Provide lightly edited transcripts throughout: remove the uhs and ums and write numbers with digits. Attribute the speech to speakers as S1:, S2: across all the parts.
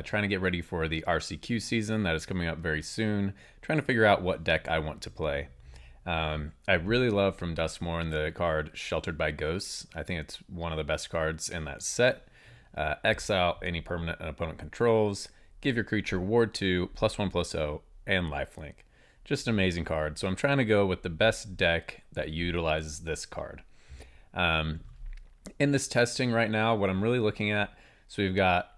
S1: trying to get ready for the RCQ season that is coming up very soon, trying to figure out what deck I want to play. I really love from Dustmorn the card Sheltered by Ghosts. I think it's one of the best cards in that set. Exile any permanent an opponent controls, give your creature Ward 2, +1/+0, and lifelink. Just an amazing card. So I'm trying to go with the best deck that utilizes this card. In this testing right now, what I'm really looking at, so we've got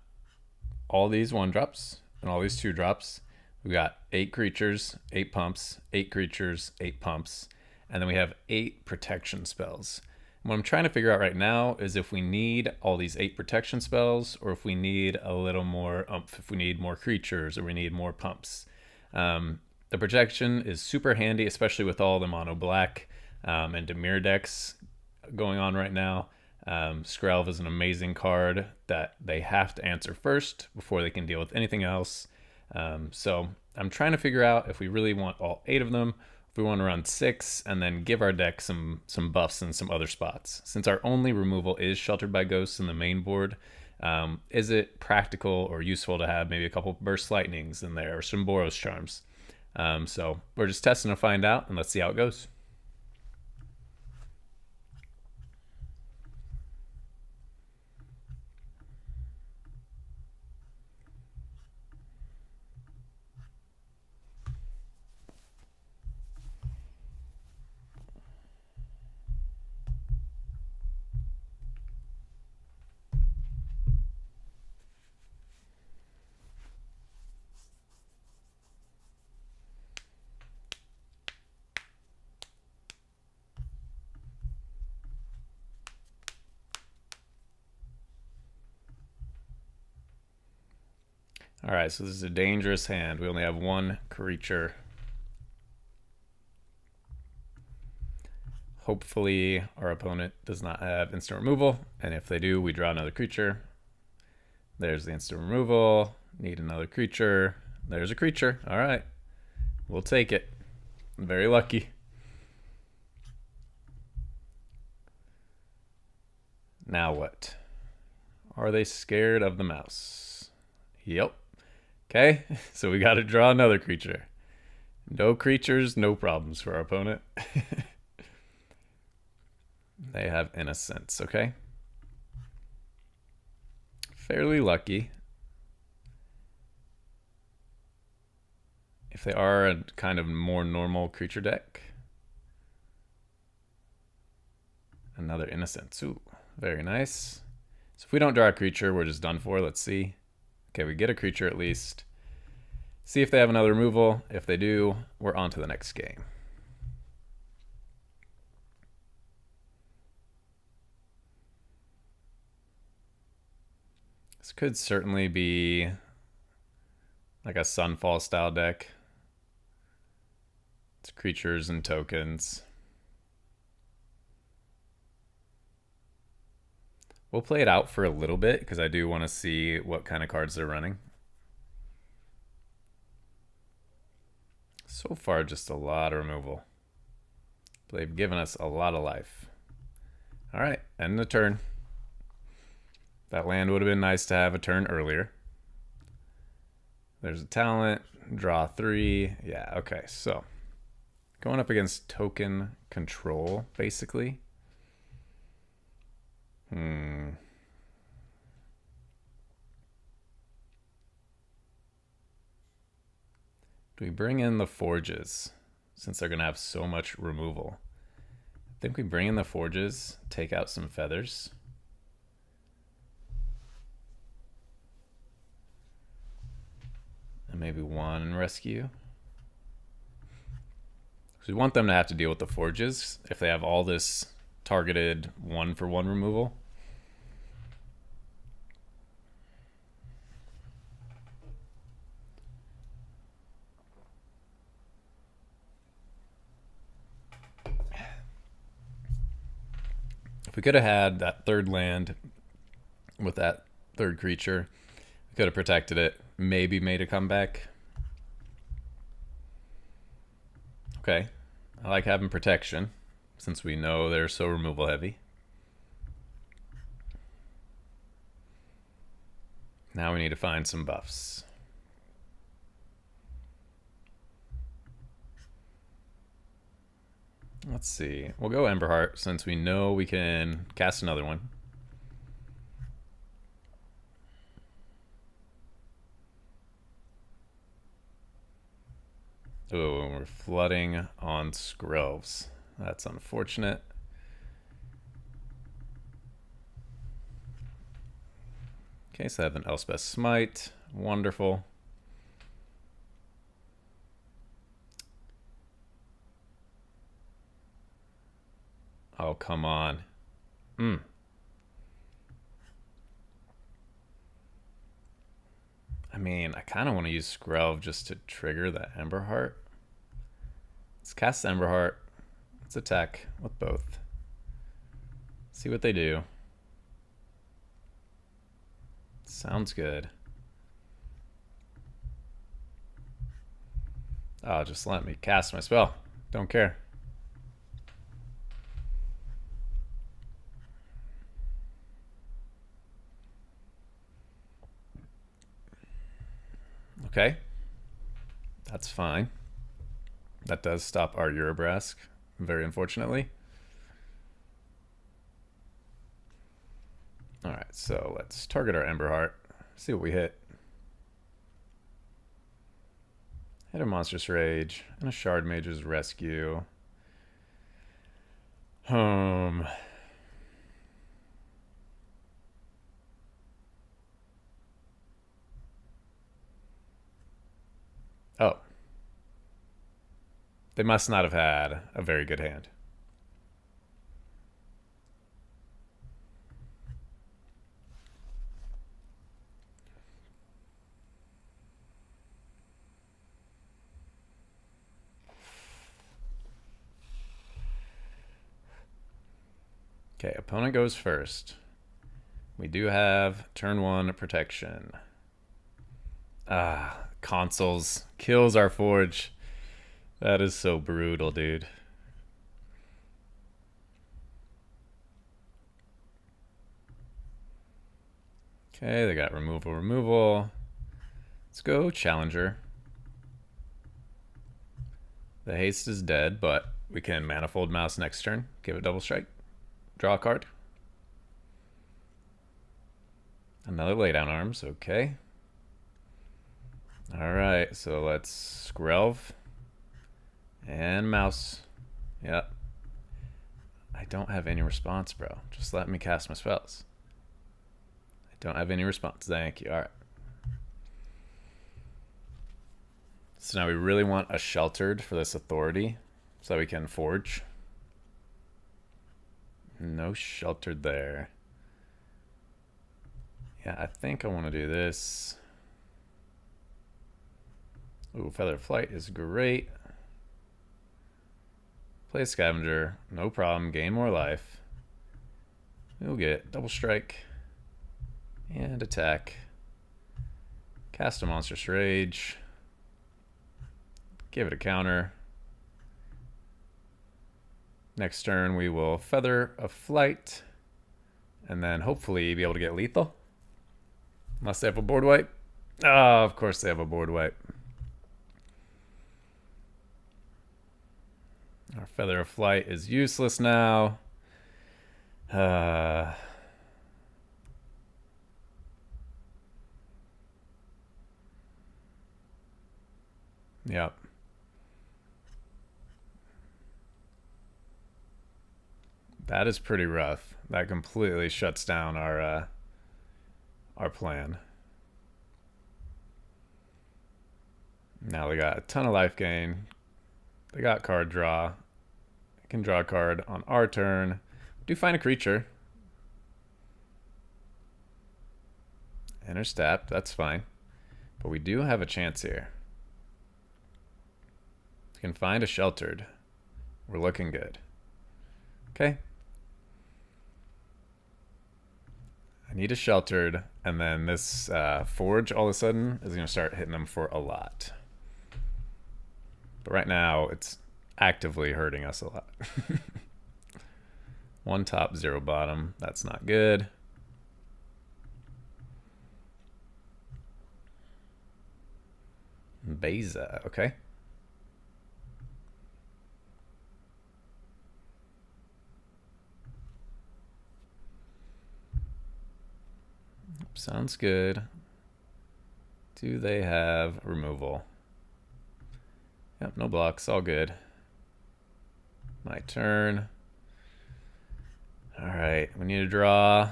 S1: all these 1-drops and all these 2-drops. We've got 8 creatures, 8 pumps, 8 creatures, 8 pumps, and then we have 8 protection spells. And what I'm trying to figure out right now is if we need all these 8 protection spells, or if we need a little more oomph, if we need more creatures, or we need more pumps. The protection is super handy, especially with all the mono black and Dimir decks going on right now. Skrelv is an amazing card that they have to answer first before they can deal with anything else. So I'm trying to figure out if we really want all 8 of them, if we want to run 6, and then give our deck some buffs in some other spots. Since our only removal is Sheltered by Ghosts in the main board, is it practical or useful to have maybe a couple Burst Lightnings in there or some Boros Charms? So we're just testing to find out, and let's see how it goes. All right, so this is a dangerous hand. We only have 1 creature. Hopefully our opponent does not have instant removal, and if they do, we draw another creature. There's the instant removal. Need another creature. There's a creature. All right, we'll take it. I'm very lucky. Now what? Are they scared of the mouse? Yep. Okay, so we got to draw another creature. No creatures, no problems for our opponent. They have Innocence, okay? Fairly lucky. If they are a kind of more normal creature deck. Another Innocence, ooh, very nice. So if we don't draw a creature, we're just done for. Let's see. Okay, we get a creature at least. See if they have another removal. If they do, we're on to the next game. This could certainly be like a Sunfall style deck. It's creatures and tokens. We'll play it out for a little bit because I do want to see what kind of cards they're running. So far, just a lot of removal. They've given us a lot of life. All right, end the turn. That land would have been nice to have a turn earlier. There's a talent, draw 3. Yeah, okay, so going up against token control, basically. Do we bring in the Forges since they're going to have so much removal? I think we bring in the Forges, take out some feathers. And maybe 1 rescue. So we want them to have to deal with the Forges if they have all this targeted 1-for-1 removal. If we could have had that 3rd land with that 3rd creature, we could have protected it, maybe made a comeback. Okay, I like having protection since we know they're so removal heavy. Now we need to find some buffs. Let's see. We'll go Emberheart since we know we can cast another one. Oh, we're flooding on Skrelvs. That's unfortunate. Okay, so I have an Elspeth Smite. Wonderful. Oh, come on. I mean, I kind of want to use Skrelv just to trigger the Emberheart. Let's cast Emberheart. Let's attack with both. See what they do. Sounds good. Oh, just let me cast my spell. Don't care. Okay. That's fine. That does stop our Urabrask, very unfortunately. Alright, so let's target our Emberheart. See what we hit. Hit a Monstrous Rage and a Shard Mage's Rescue. Oh. They must not have had a very good hand. Okay, opponent goes first. We do have turn 1 protection. Consoles kills our Forge. That is so brutal, dude. Okay, they got removal. Let's go Challenger. The haste is dead, but we can Manifold Mouse next turn. Give it double strike. Draw a card. Another Laydown Arms, okay. Alright, so let's Skrelv. And Mouse. Yep. I don't have any response, bro. Just let me cast my spells. I don't have any response. Thank you. Alright. So now we really want a Sheltered for this Authority so that we can Forge. No Sheltered there. Yeah, I think I want to do this. Ooh, Feather Flight is great. Play Scavenger, no problem, gain more life. We'll get double strike and attack. Cast a Monstrous Rage. Give it a counter. Next turn we will Feather a Flight and then hopefully be able to get lethal. Unless they have a board wipe. Oh, of course they have a board wipe. Our Feather of Flight is useless now. Yep. That is pretty rough. That completely shuts down our plan. Now they got a ton of life gain. They got card draw. They can draw a card on our turn. Do find a creature. Intercept, that's fine. But we do have a chance here. We can find a Sheltered. We're looking good. Okay. I need a Sheltered, and then this Forge all of a sudden is going to start hitting them for a lot. But right now, it's actively hurting us a lot. 1 top, 0 bottom. That's not good. Beza, okay. Sounds good. Do they have removal? Yep, no blocks, all good. My turn. All right, we need to draw.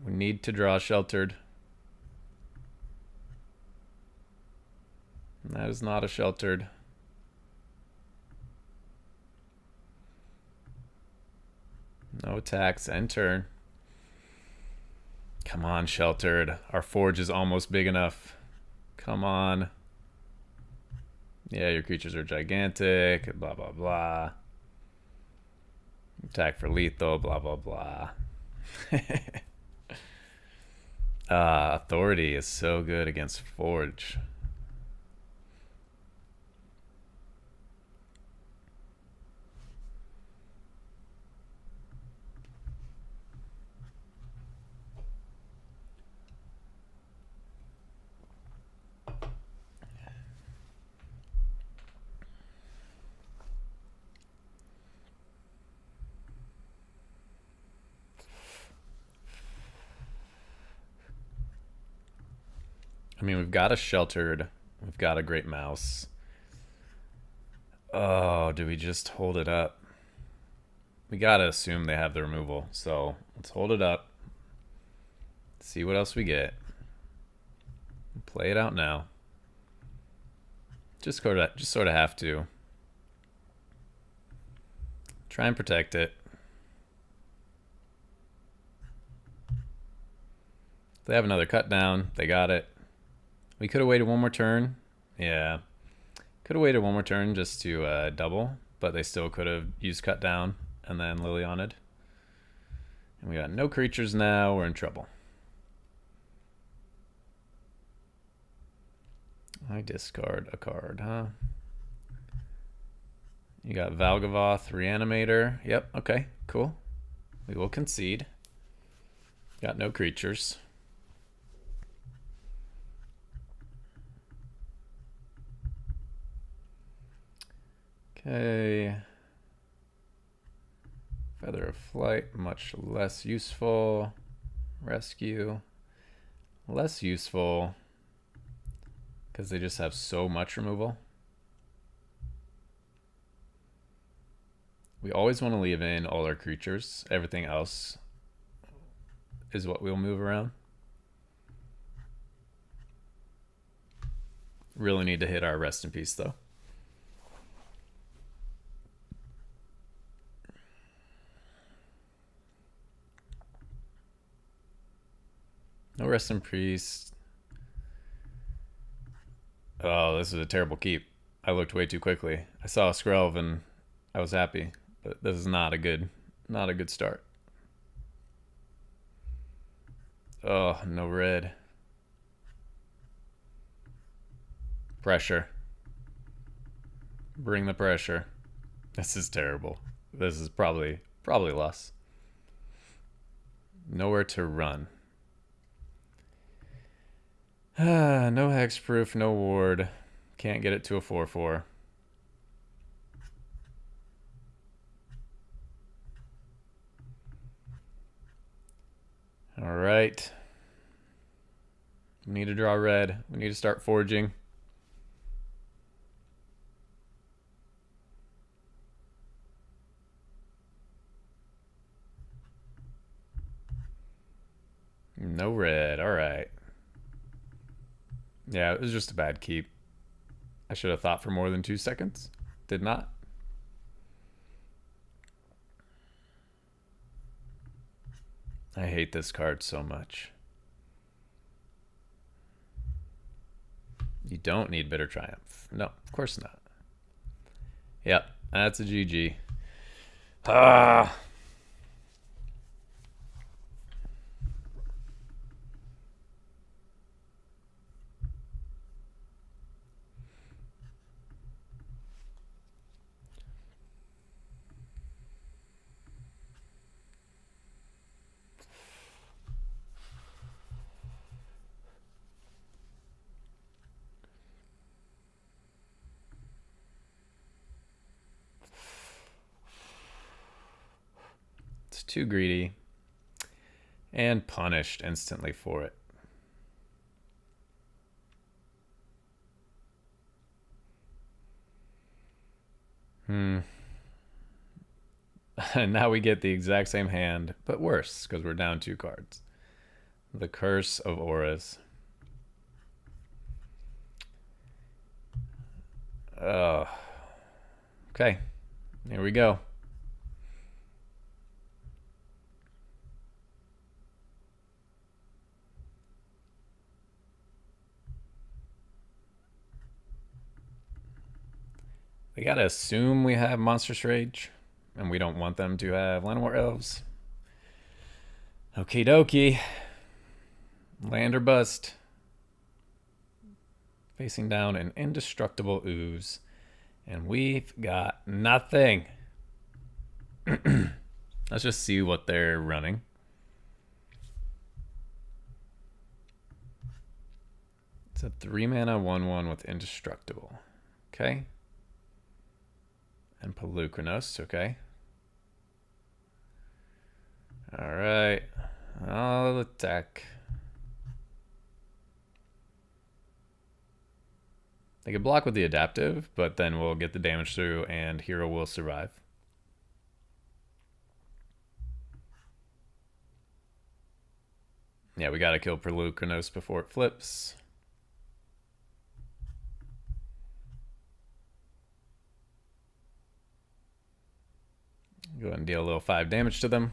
S1: We need to draw sheltered. That is not a sheltered. No attacks, end turn. Come on, sheltered. Our forge is almost big enough. Come on. Yeah, your creatures are gigantic, blah, blah, blah. Attack for lethal, blah, blah, blah. Authority is so good against forge. I mean, we've got a sheltered. We've got a great mouse. Oh, do we just hold it up? We gotta assume they have the removal, so let's hold it up. See what else we get. Play it out now. Just sort of have to. Try and protect it. They have another cut down. They got it. We could have waited one more turn. Yeah. Could have waited one more turn just to double, but they still could have used cut down and then Liliana'd. And we got no creatures now. We're in trouble. I discard a card, huh? You got Valgavoth, Reanimator. Yep, okay, cool. We will concede. Got no creatures. Okay. Feather of Flight, much less useful. Rescue, less useful because they just have so much removal. We always want to leave in all our creatures. Everything else is what we'll move around. Really need to hit our rest in peace though. No rest in peace. Oh, this is a terrible keep. I looked way too quickly. I saw a Skrelv and I was happy, but this is not a good start. Oh, no red. Pressure. Bring the pressure. This is terrible. This is probably loss. Nowhere to run. No hexproof, no ward. Can't get it to a 4/4. All right. We need to draw red. We need to start forging. No red. All right. Yeah, it was just a bad keep. I should have thought for more than 2 seconds. Did not. I hate this card so much. You don't need Bitter Triumph. No, of course not. Yep, that's a GG. Ah. too greedy, and punished instantly for it. And now we get the exact same hand, but worse, because we're down 2 cards. The Curse of Auras. Okay, here we go. We gotta assume we have Monstrous Rage, and we don't want them to have Llanowar Elves. Okie dokie. Land or bust. Facing down an Indestructible Ooze. And we've got nothing. Let's just see what they're running. It's a 3-mana 1/1 with Indestructible. Okay. And Polukranos, okay. Alright. I'll attack. They could block with the adaptive, but then we'll get the damage through and hero will survive. Yeah, we gotta kill Polukranos before it flips. Go ahead and deal a little 5 damage to them.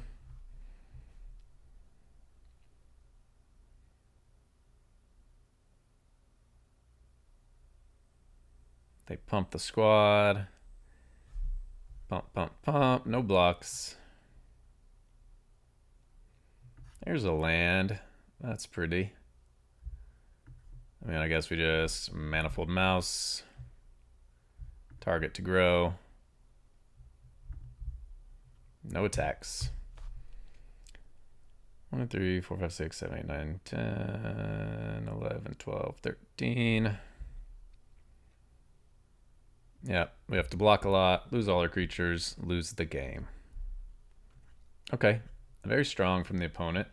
S1: They pump the squad. Pump, pump, pump. No blocks. There's a land. That's pretty. I mean, I guess we just Manifold Mouse. Target to grow. No attacks. 1, 2, 3, 4, 5, 6, 7, 8, 9, 10, 11, 12, 13. Yeah, we have to block a lot, lose all our creatures, lose the game. Okay, very strong from the opponent.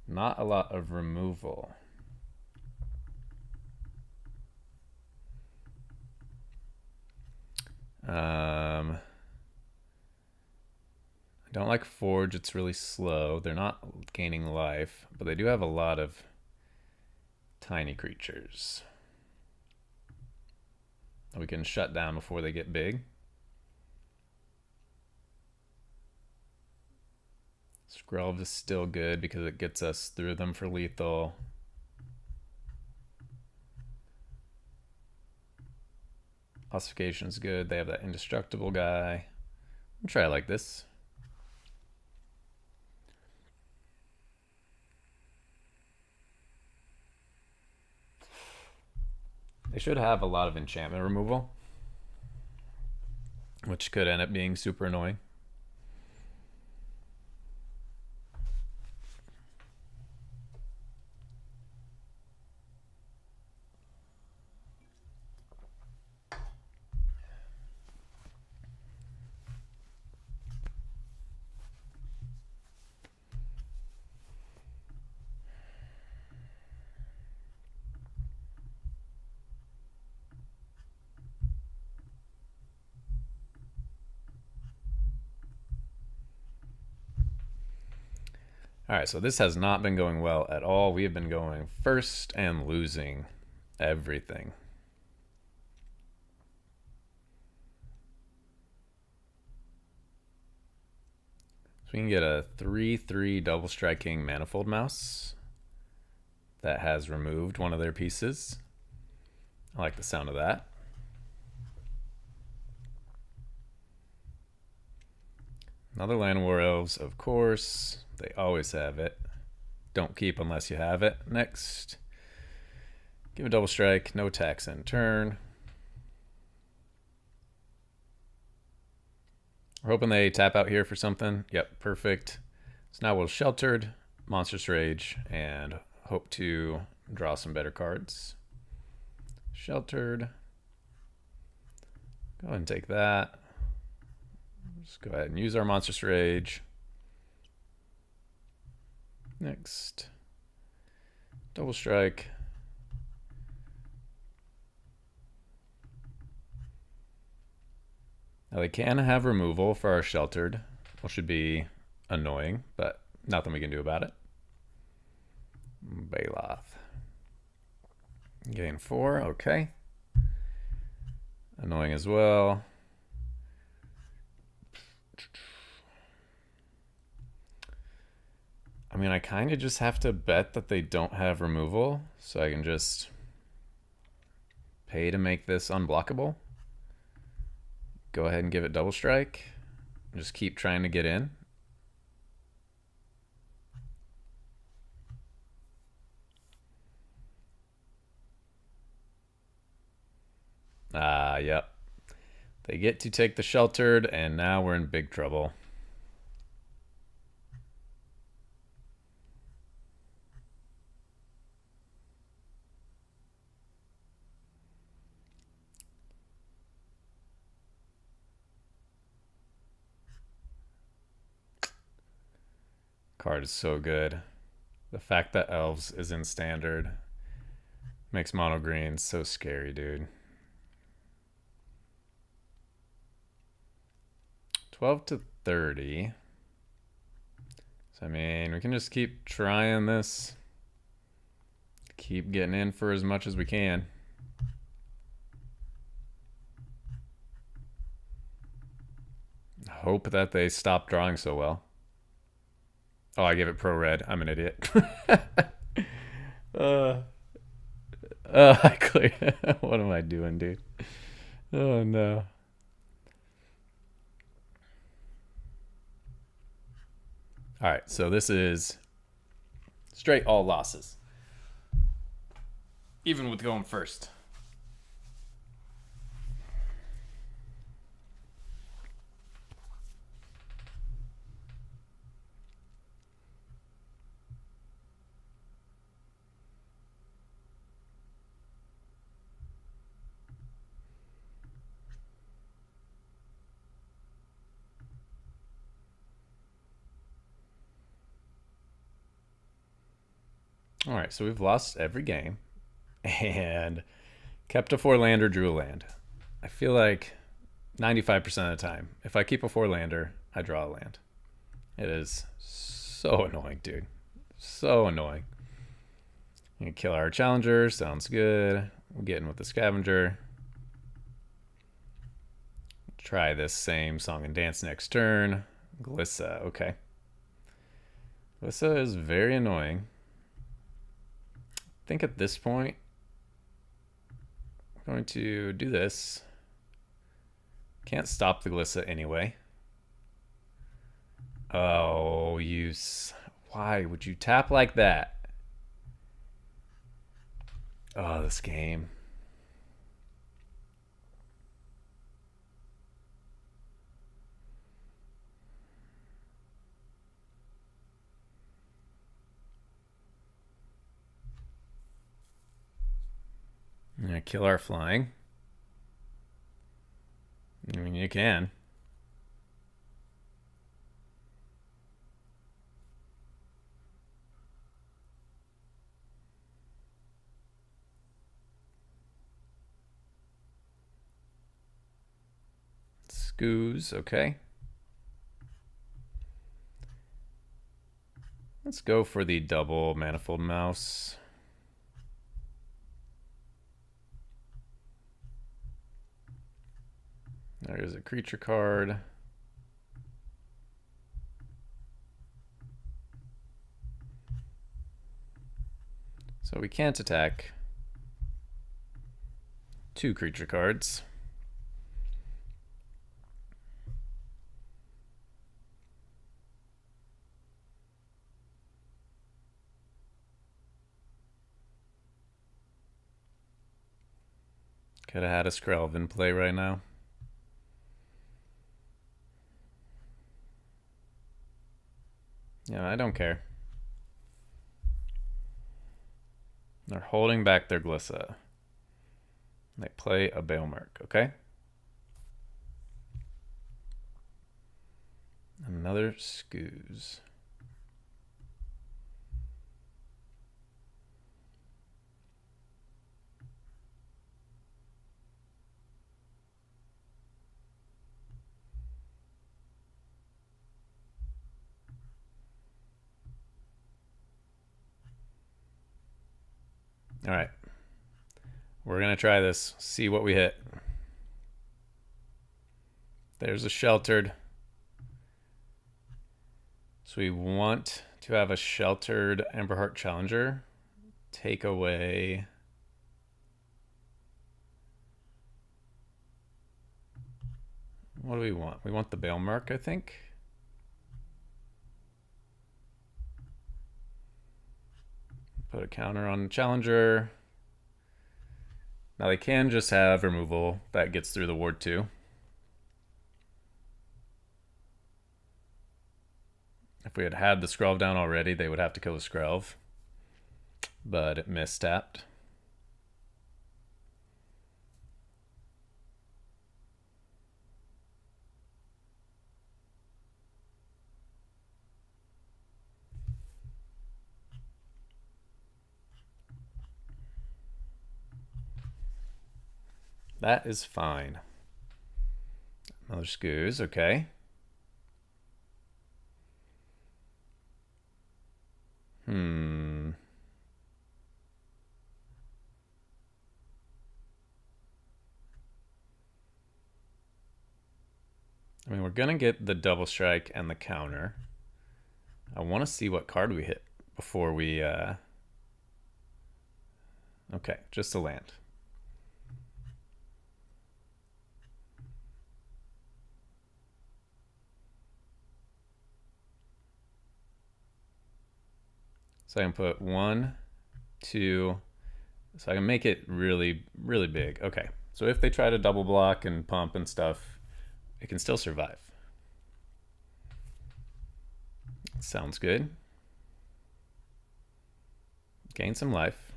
S1: Not a lot of removal. I don't like Forge, it's really slow. They're not gaining life, but they do have a lot of tiny creatures we can shut down before they get big. Skrelv is still good because it gets us through them for lethal. Ossification is good. They have that Indestructible guy. I'll try it like this. They should have a lot of enchantment removal, which could end up being super annoying. All right, so this has not been going well at all. We have been going first and losing everything. So we can get a 3/3 double striking Manifold Mouse that has removed one of their pieces. I like the sound of that. Another Llanowar Elves, of course. They always have it. Don't keep unless you have it. Next. Give a double strike. No attacks in turn. We're hoping they tap out here for something. Yep, perfect. So now we'll Sheltered, Monstrous Rage, and hope to draw some better cards. Sheltered. Go ahead and take that. Just go ahead and use our Monstrous Rage. Next. Double strike. Now they can have removal for our sheltered, which should be annoying, but nothing we can do about it. Baloth. Gain 4, okay. Annoying as well. I mean, I kind of just have to bet that they don't have removal, so I can just pay to make this unblockable. Go ahead and give it double strike. Just keep trying to get in. Yep. They get to take the sheltered, and now we're in big trouble. Card is so good. The fact that Elves is in standard makes mono green so scary, dude. 12 to 30. So, I mean, we can just keep trying this. Keep getting in for as much as we can. Hope that they stop drawing so well. Oh, I gave it pro red. I'm an idiot. I clear. What am I doing, dude? Oh no. All right, so this is straight all losses. Even with going first. All right, so we've lost every game and kept a 4-lander, drew a land. I feel like 95% of the time, if I keep a 4-lander, I draw a land. It is so annoying, dude. So annoying. You can kill our challenger, sounds good. We'll get in with the scavenger. Try this same song and dance next turn. Glissa, okay. Glissa is very annoying. I think at this point, we're going to do this. Can't stop the Glissa anyway. Oh, why would you tap like that? Oh, this game. I'm gonna kill our flying. I mean, you can. Scoos, okay. Let's go for the double manifold mouse. There's a creature card. So we can't attack 2 creature cards. Could have had a Skrelv in play right now. Yeah, I don't care. They're holding back their Glissa. They play a Baelmerk, okay? Another Scoos. All right. We're going to try this, see what we hit. There's a sheltered. So we want to have a sheltered Emberheart Challenger. Take away... What do we want? We want the Bale Mark, I think. Put a counter on Challenger. Now they can just have removal that gets through the ward too. If we had had the Skrelv down already, they would have to kill the Skrelv. But it mistapped. That is fine. Another Scoos, okay. I mean, we're going to get the double strike and the counter. I want to see what card we hit before we... Okay, just a land. So I can put 1, 2, so I can make it really, really big. Okay, so if they try to double block and pump and stuff, it can still survive. Sounds good. Gain some life.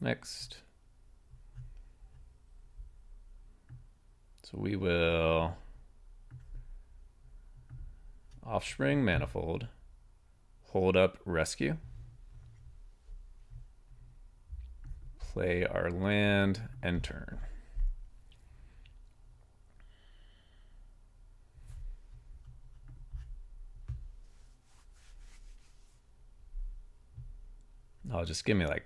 S1: Next. So we will Offspring Manifold, hold up Rescue, play our land, end turn. Oh, just give me like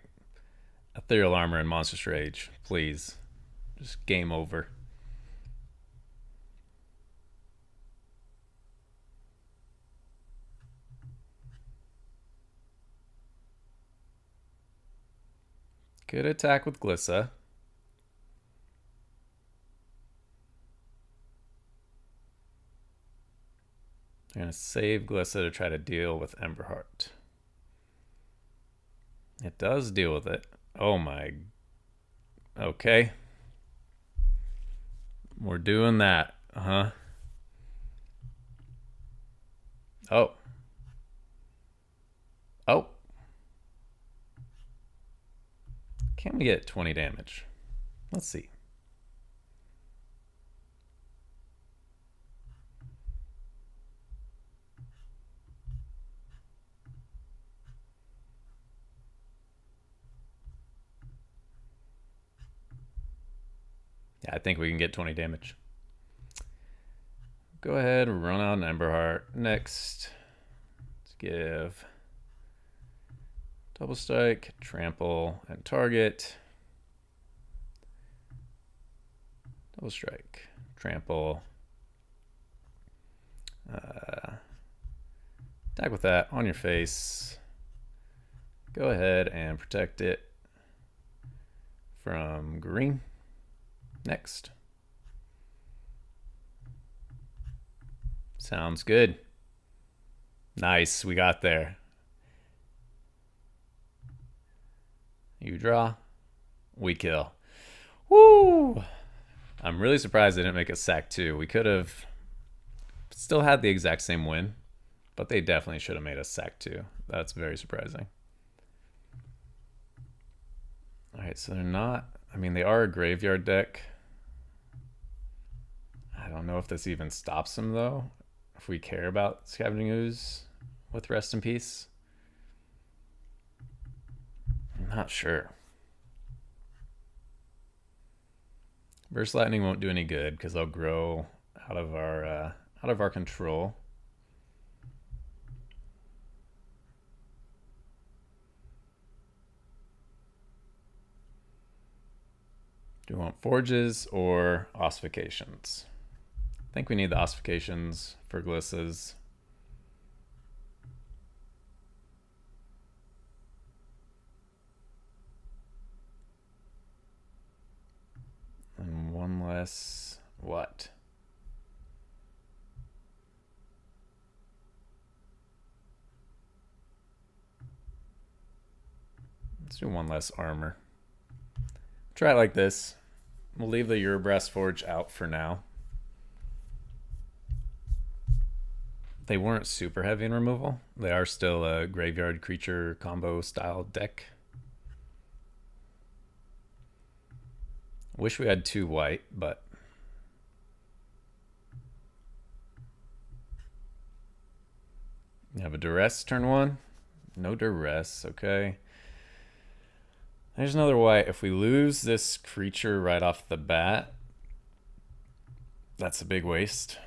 S1: Ethereal Armor and Monstrous Rage, please. Just game over. Good attack with Glissa. I'm going to save Glissa to try to deal with Emberheart. It does deal with it. Oh my. Okay. We're doing that. Uh-huh. Oh. Oh. Can we get 20 damage? Let's see. Yeah, I think we can get 20 damage. Go ahead, run out an Emberheart. Next, let's give double strike, trample, and target. Double strike, trample. Attack with that on your face. Go ahead and protect it from green. Next. Sounds good. Nice, we got there. You draw, we kill. Woo! I'm really surprised they didn't make a sack 2. We could have still had the exact same win, but they definitely should have made a sack 2. That's very surprising. All right, so they're not, I mean, they are a graveyard deck. I don't know if this even stops them though. If we care about Scavenging Ooze with Rest in Peace. I'm not sure. Burst Lightning won't do any good because they'll grow out of our control. Do we want forges or ossifications? I think we need the ossifications for glissas. And one less what? Let's do one less armor. Try it like this. We'll leave the Eurobreast Forge out for now. They weren't super heavy in removal. They are still a graveyard creature combo style deck. Wish we had 2 white, but you have a duress turn 1. No duress, okay. There's another white. If we lose this creature right off the bat, that's a big waste.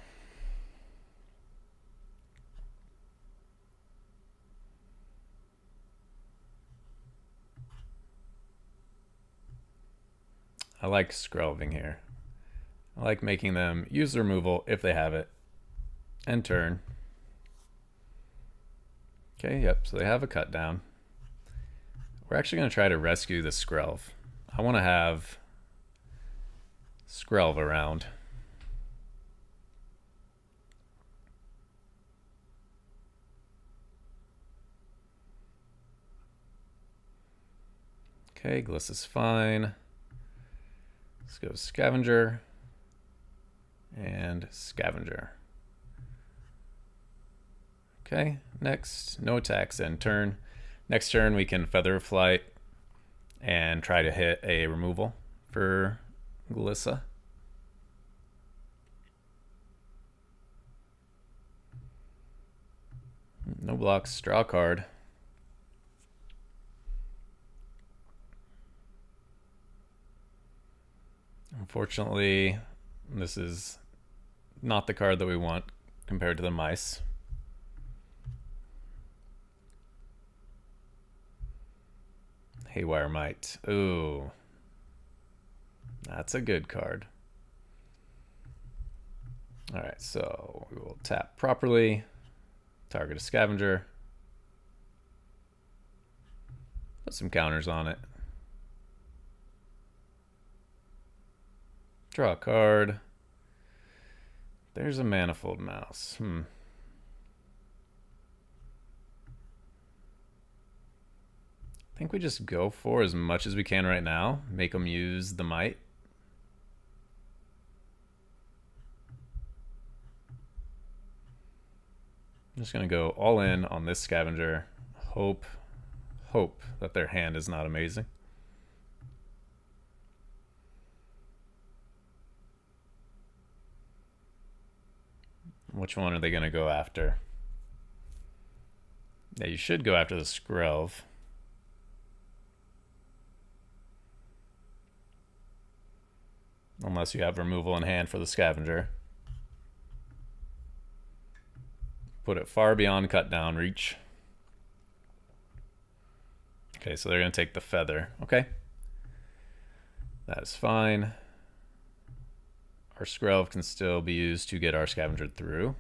S1: I like scrolving here. I like making them use the removal if they have it. End turn. Okay, yep, so they have a cut down. We're actually going to try to rescue the Skrelv. I want to have Skrelv around. Okay, Gliss is fine. Let's go Scavenger and Scavenger. Okay, next, no attacks end turn. Next turn we can Feather Flight and try to hit a removal for Glissa. No blocks, draw a card. Unfortunately, this is not the card that we want compared to the mice. Haywire Might. Ooh. That's a good card. Alright, so we will tap properly. Target a Scavenger. Put some counters on it. Draw a card. There's a Manifold Mouse. I think we just go for as much as we can right now. Make them use the might. I'm just going to go all in on this Scavenger. Hope that their hand is not amazing. Which one are they going to go after? Yeah, you should go after the Skrelv. Unless you have removal in hand for the Scavenger. Put it far beyond cut down reach. Okay, so they're going to take the Feather. Okay. That is fine. Our Skrelv can still be used to get our Scavenger through.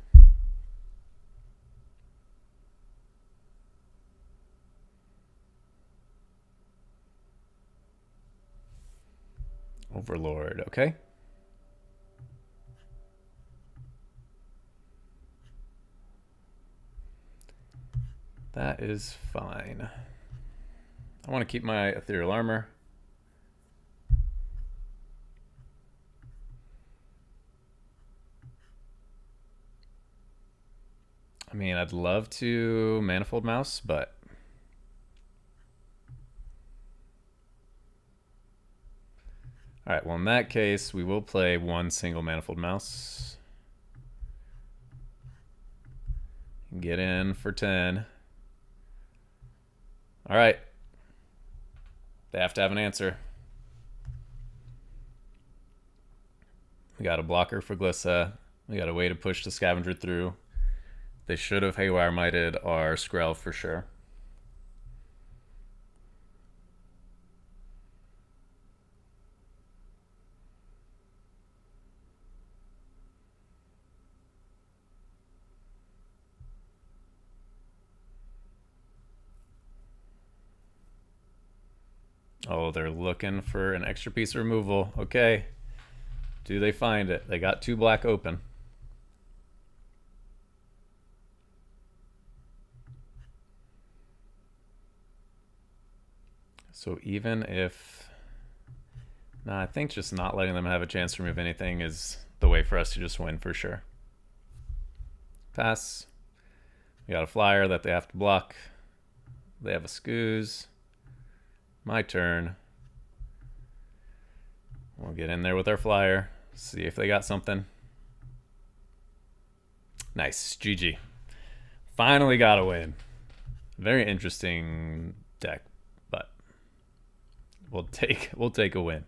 S1: Overlord, okay. That is fine. I want to keep my Ethereal Armor. I mean, I'd love to Manifold Mouse, but all right, well, in that case, we will play one single Manifold Mouse. Get in for 10. All right. They have to have an answer. We got a blocker for Glissa. We got a way to push the Scavenger through. They should have Haywire Mighted our Skrelv for sure. Oh, they're looking for an extra piece of removal. Okay. Do they find it? They got 2 black open. So even if... Nah, I think just not letting them have a chance to remove anything is the way for us to just win for sure. Pass. We got a flyer that they have to block. They have a Scooze. My turn. We'll get in there with our flyer. See if they got something. Nice. GG. Finally got a win. Very interesting deck, but we'll take a win.